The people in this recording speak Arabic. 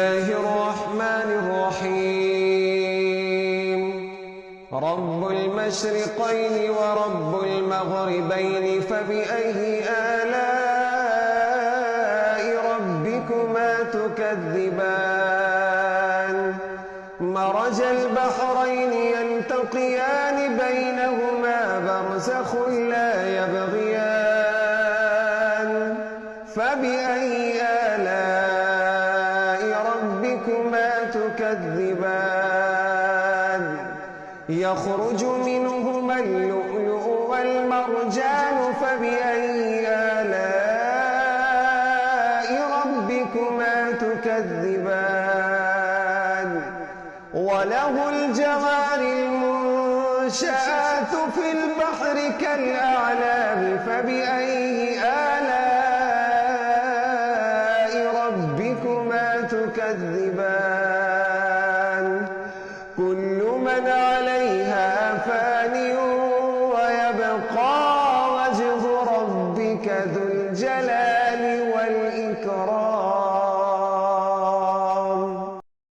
الله الرحمن الرحيم رب المشرقين ورب المغربين فبأي آلاء ربكما تكذبان مرج البحرين يلتقيان بينهما برزخ لا يبغيان فبأي آلاء ربكما تكذبان يخرج منهما اللؤلؤ والمرجان فبأي آلاء ربكما تكذبان وله الجوار المنشآت في البحر كالأعلام فبأي آلاء ربكما تكذبان كل من عليها فان ويبقى وجه ربك ذو الجلال والإكرام